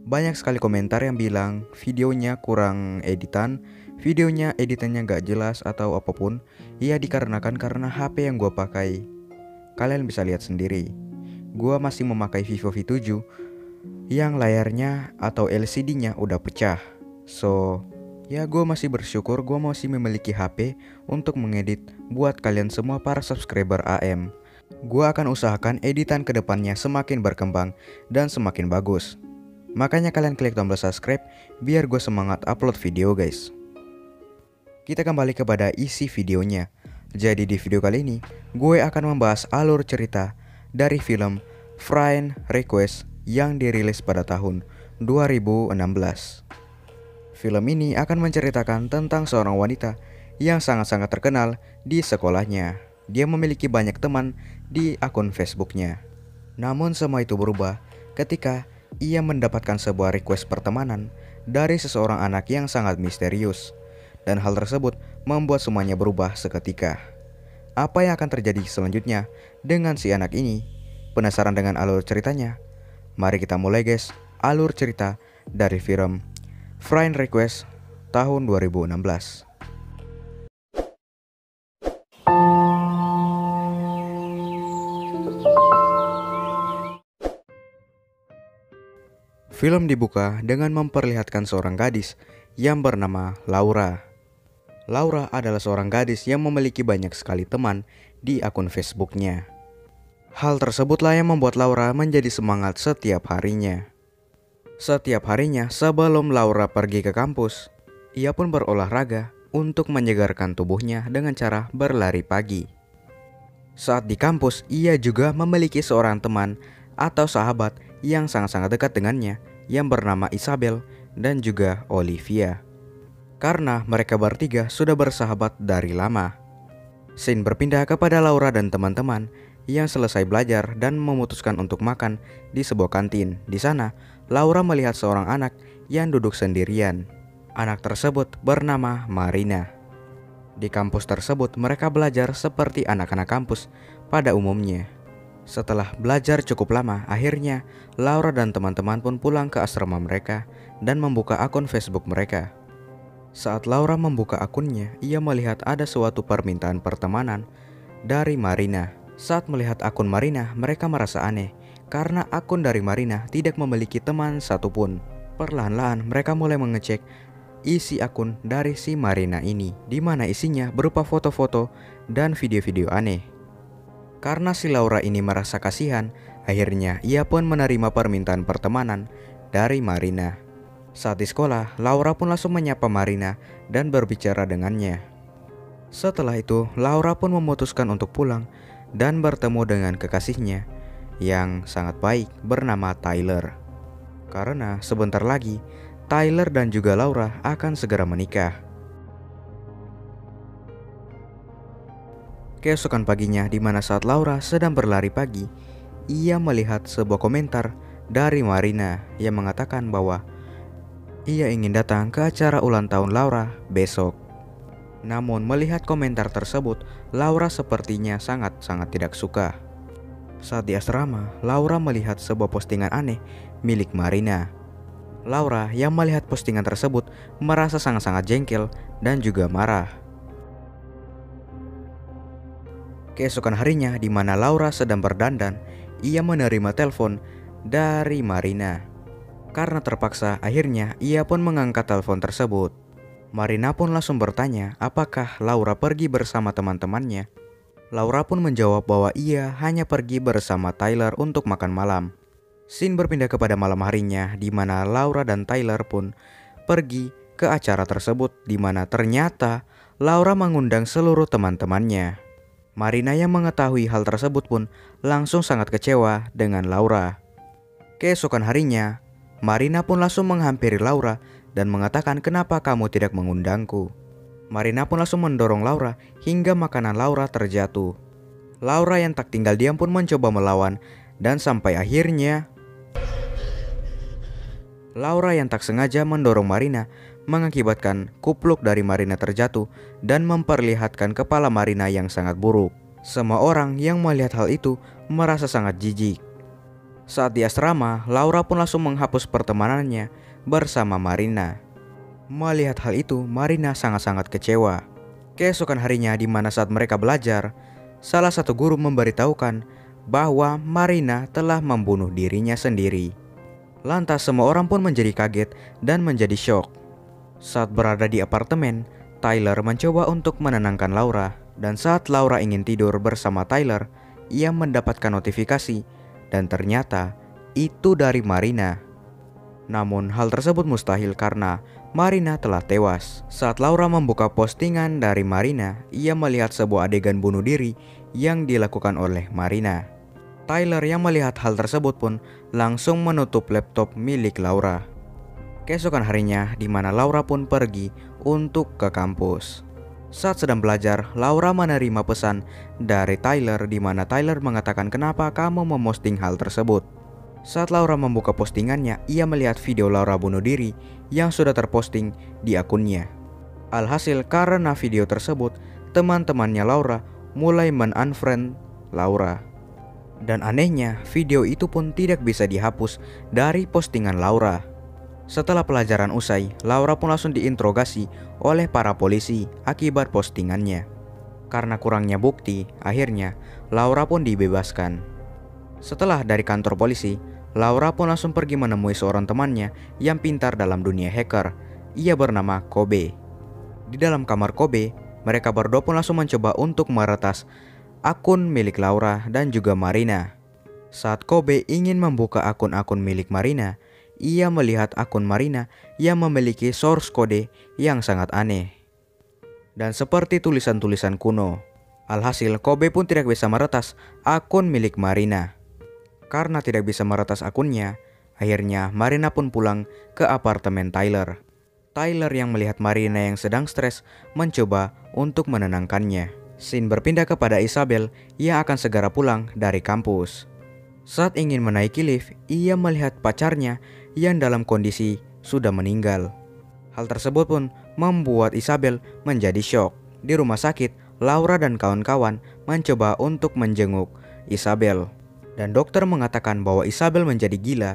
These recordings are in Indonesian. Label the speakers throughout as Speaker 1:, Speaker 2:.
Speaker 1: Banyak sekali komentar yang bilang videonya kurang editan, videonya editannya gak jelas atau apapun. Iya, dikarenakan karena HP yang gue pakai. Kalian bisa lihat sendiri. Gue masih memakai Vivo V7 yang layarnya atau LCD-nya udah pecah. So, ya gue masih bersyukur gue masih memiliki HP untuk mengedit buat kalian semua para subscriber AM. Gue akan usahakan editan kedepannya semakin berkembang dan semakin bagus. Makanya kalian klik tombol subscribe biar gue semangat upload video guys. Kita kembali kepada isi videonya. Jadi di video kali ini gue akan membahas alur cerita dari film Friend Request yang dirilis pada tahun 2016. Film ini akan menceritakan tentang seorang wanita yang sangat-sangat terkenal di sekolahnya. Dia memiliki banyak teman di akun Facebooknya. Namun semua itu berubah ketika ia mendapatkan sebuah request pertemanan dari seseorang anak yang sangat misterius. Dan hal tersebut membuat semuanya berubah seketika. Apa yang akan terjadi selanjutnya dengan si anak ini? Penasaran dengan alur ceritanya? Mari kita mulai guys, alur cerita dari film Friend Request tahun 2016. Film dibuka dengan memperlihatkan seorang gadis yang bernama Laura. Laura adalah seorang gadis yang memiliki banyak sekali teman di akun Facebooknya. Hal tersebutlah yang membuat Laura menjadi semangat setiap harinya. Setiap harinya sebelum Laura pergi ke kampus, ia pun berolahraga untuk menyegarkan tubuhnya dengan cara berlari pagi. Saat di kampus, ia juga memiliki seorang teman atau sahabat yang sangat-sangat dekat dengannya yang bernama Isabel dan juga Olivia. Karena mereka bertiga sudah bersahabat dari lama. Scene berpindah kepada Laura dan teman-teman yang selesai belajar dan memutuskan untuk makan di sebuah kantin. Di sana, Laura melihat seorang anak yang duduk sendirian. Anak tersebut bernama Marina. Di kampus tersebut, mereka belajar seperti anak-anak kampus pada umumnya. Setelah belajar cukup lama, akhirnya Laura dan teman-teman pun pulang ke asrama mereka dan membuka akun Facebook mereka. Saat Laura membuka akunnya, ia melihat ada suatu permintaan pertemanan dari Marina. Saat melihat akun Marina, mereka merasa aneh karena akun dari Marina tidak memiliki teman satupun. Perlahan-lahan mereka mulai mengecek isi akun dari si Marina ini, di mana isinya berupa foto-foto dan video-video aneh. Karena si Laura ini merasa kasihan, akhirnya ia pun menerima permintaan pertemanan dari Marina. Saat di sekolah, Laura pun langsung menyapa Marina dan berbicara dengannya. Setelah itu, Laura pun memutuskan untuk pulang dan bertemu dengan kekasihnya yang sangat baik bernama Tyler. Karena sebentar lagi, Tyler dan juga Laura akan segera menikah. Keesokan paginya, di mana saat Laura sedang berlari pagi, ia melihat sebuah komentar dari Marina yang mengatakan bahwa ia ingin datang ke acara ulang tahun Laura besok. Namun melihat komentar tersebut, Laura sepertinya sangat-sangat tidak suka. Saat di asrama, Laura melihat sebuah postingan aneh milik Marina. Laura yang melihat postingan tersebut merasa sangat-sangat jengkel dan juga marah. Keesokan harinya, di mana Laura sedang berdandan, ia menerima telepon dari Marina. Karena terpaksa, akhirnya ia pun mengangkat telepon tersebut. Marina pun langsung bertanya apakah Laura pergi bersama teman-temannya. Laura pun menjawab bahwa ia hanya pergi bersama Tyler untuk makan malam. Scene berpindah kepada malam harinya, di mana Laura dan Tyler pun pergi ke acara tersebut, di mana ternyata Laura mengundang seluruh teman-temannya. Marina yang mengetahui hal tersebut pun langsung sangat kecewa dengan Laura. Keesokan harinya, Marina pun langsung menghampiri Laura dan mengatakan, "Kenapa kamu tidak mengundangku?" Marina pun langsung mendorong Laura hingga makanan Laura terjatuh. Laura yang tak tinggal diam pun mencoba melawan dan sampai akhirnya Laura yang tak sengaja mendorong Marina mengakibatkan kupluk dari Marina terjatuh dan memperlihatkan kepala Marina yang sangat buruk. Semua orang yang melihat hal itu merasa sangat jijik. Saat di asrama, Laura pun langsung menghapus pertemanannya bersama Marina. Melihat hal itu, Marina sangat-sangat kecewa. Keesokan harinya di mana saat mereka belajar, salah satu guru memberitahukan bahwa Marina telah membunuh dirinya sendiri. Lantas semua orang pun menjadi kaget dan menjadi syok. Saat berada di apartemen, Tyler mencoba untuk menenangkan Laura. Dan saat Laura ingin tidur bersama Tyler, ia mendapatkan notifikasi dan ternyata itu dari Marina. Namun hal tersebut mustahil karena Marina telah tewas. Saat Laura membuka postingan dari Marina, ia melihat sebuah adegan bunuh diri yang dilakukan oleh Marina. Tyler yang melihat hal tersebut pun langsung menutup laptop milik Laura. Keesokan harinya di mana Laura pun pergi untuk ke kampus. Saat sedang belajar, Laura menerima pesan dari Tyler di mana Tyler mengatakan kenapa kamu memposting hal tersebut. Saat Laura membuka postingannya, ia melihat video Laura bunuh diri yang sudah terposting di akunnya. Alhasil karena video tersebut, teman-temannya Laura mulai men-unfriend Laura. Dan anehnya, video itu pun tidak bisa dihapus dari postingan Laura. Setelah pelajaran usai, Laura pun langsung diinterogasi oleh para polisi akibat postingannya. Karena kurangnya bukti, akhirnya Laura pun dibebaskan. Setelah dari kantor polisi, Laura pun langsung pergi menemui seorang temannya yang pintar dalam dunia hacker. Ia bernama Kobe. Di dalam kamar Kobe, mereka berdua pun langsung mencoba untuk meretas akun milik Laura dan juga Marina. Saat Kobe ingin membuka akun-akun milik Marina, ia melihat akun Marina yang memiliki source kode yang sangat aneh dan seperti tulisan-tulisan kuno. Alhasil Kobe pun tidak bisa meretas akun milik Marina. Karena tidak bisa meretas akunnya, akhirnya Marina pun pulang ke apartemen Tyler. Tyler yang melihat Marina yang sedang stres mencoba untuk menenangkannya. Scene berpindah kepada Isabel yang akan segera pulang dari kampus. Saat ingin menaiki lift, ia melihat pacarnya yang dalam kondisi sudah meninggal. Hal tersebut pun membuat Isabel menjadi syok. Di rumah sakit, Laura dan kawan-kawan mencoba untuk menjenguk Isabel. Dan dokter mengatakan bahwa Isabel menjadi gila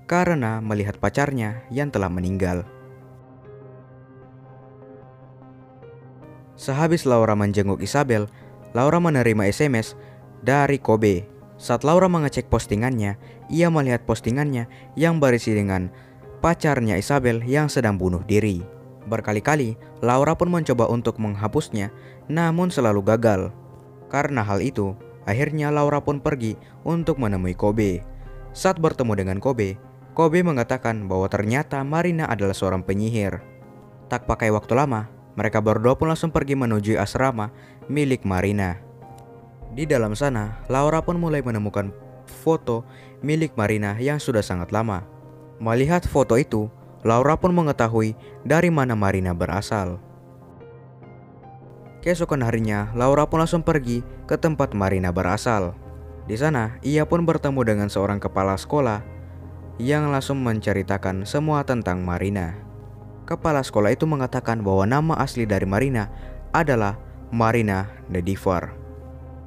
Speaker 1: karena melihat pacarnya yang telah meninggal. Sehabis Laura menjenguk Isabel, Laura menerima SMS dari Kobe. Saat Laura mengecek postingannya, ia melihat postingannya yang berisi dengan pacarnya Isabel yang sedang bunuh diri. Berkali-kali, Laura pun mencoba untuk menghapusnya, namun selalu gagal. Karena hal itu, akhirnya Laura pun pergi untuk menemui Kobe. Saat bertemu dengan Kobe, Kobe mengatakan bahwa ternyata Marina adalah seorang penyihir. Tak pakai waktu lama, mereka berdua pun langsung pergi menuju asrama milik Marina. Di dalam sana, Laura pun mulai menemukan foto milik Marina yang sudah sangat lama. Melihat foto itu, Laura pun mengetahui dari mana Marina berasal. Keesokan harinya, Laura pun langsung pergi ke tempat Marina berasal. Di sana, ia pun bertemu dengan seorang kepala sekolah yang langsung menceritakan semua tentang Marina. Kepala sekolah itu mengatakan bahwa nama asli dari Marina adalah Marina the Diver.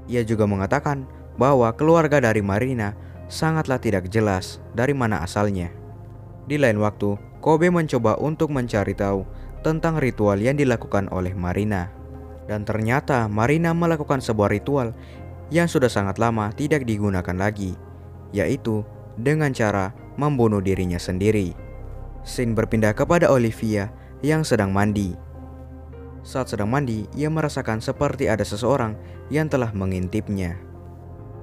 Speaker 1: Ia juga mengatakan bahwa keluarga dari Marina sangatlah tidak jelas dari mana asalnya. Di lain waktu, Kobe mencoba untuk mencari tahu tentang ritual yang dilakukan oleh Marina. Dan ternyata Marina melakukan sebuah ritual yang sudah sangat lama tidak digunakan lagi, yaitu dengan cara membunuh dirinya sendiri. Scene berpindah kepada Olivia yang sedang mandi. Saat sedang mandi, ia merasakan seperti ada seseorang yang telah mengintipnya.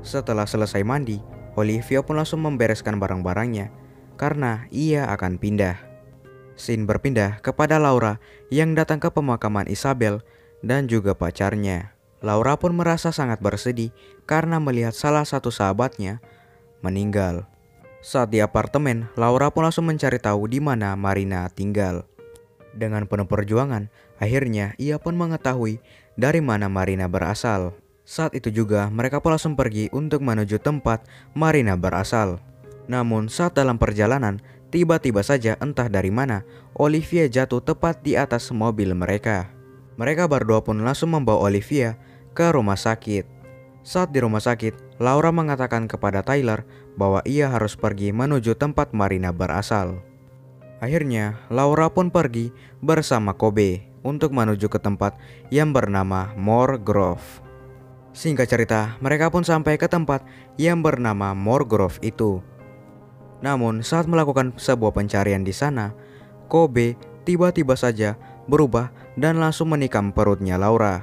Speaker 1: Setelah selesai mandi, Olivia pun langsung membereskan barang-barangnya karena ia akan pindah. Scene berpindah kepada Laura yang datang ke pemakaman Isabel dan juga pacarnya. Laura pun merasa sangat bersedih karena melihat salah satu sahabatnya meninggal. Saat di apartemen, Laura pun langsung mencari tahu di mana Marina tinggal. Dengan penuh perjuangan, akhirnya ia pun mengetahui dari mana Marina berasal. Saat itu juga mereka pun langsung pergi untuk menuju tempat Marina berasal. Namun saat dalam perjalanan, tiba-tiba saja entah dari mana Olivia jatuh tepat di atas mobil mereka. Mereka berdua pun langsung membawa Olivia ke rumah sakit. Saat di rumah sakit, Laura mengatakan kepada Tyler bahwa ia harus pergi menuju tempat Marina berasal. Akhirnya, Laura pun pergi bersama Kobe untuk menuju ke tempat yang bernama Moor Grove. Singkat cerita, mereka pun sampai ke tempat yang bernama Moor Grove itu. Namun, saat melakukan sebuah pencarian di sana, Kobe tiba-tiba saja berubah dan langsung menikam perutnya Laura.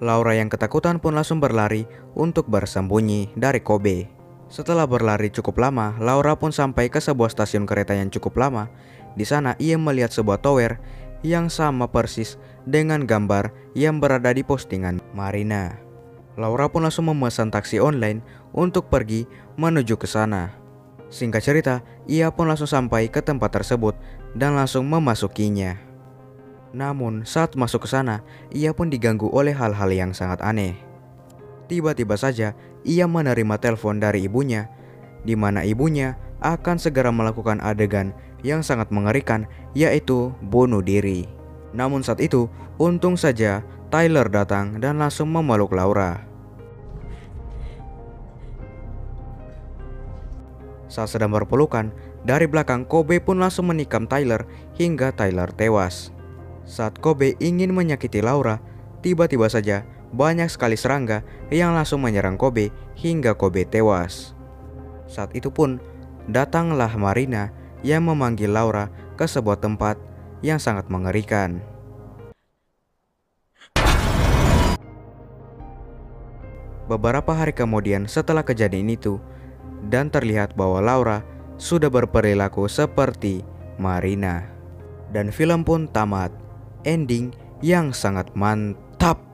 Speaker 1: Laura yang ketakutan pun langsung berlari untuk bersembunyi dari Kobe. Setelah berlari cukup lama, Laura pun sampai ke sebuah stasiun kereta yang cukup lama. Di sana ia melihat sebuah tower yang sama persis dengan gambar yang berada di postingan Marina. Laura pun langsung memesan taksi online untuk pergi menuju ke sana. Singkat cerita, ia pun langsung sampai ke tempat tersebut dan langsung memasukinya. Namun saat masuk ke sana, ia pun diganggu oleh hal-hal yang sangat aneh. Tiba-tiba saja ia menerima telepon dari ibunya, di mana ibunya akan segera melakukan adegan yang sangat mengerikan, yaitu bunuh diri. Namun saat itu, untung saja Tyler datang dan langsung memeluk Laura. Saat sedang berpelukan, dari belakang Kobe pun langsung menikam Tyler hingga Tyler tewas. Saat Kobe ingin menyakiti Laura, tiba-tiba saja banyak sekali serangga yang langsung menyerang Kobe hingga Kobe tewas. Saat itu pun datanglah Marina yang memanggil Laura ke sebuah tempat yang sangat mengerikan. Beberapa hari kemudian setelah kejadian itu, dan terlihat bahwa Laura sudah berperilaku seperti Marina. Dan film pun tamat. Ending yang sangat mantap.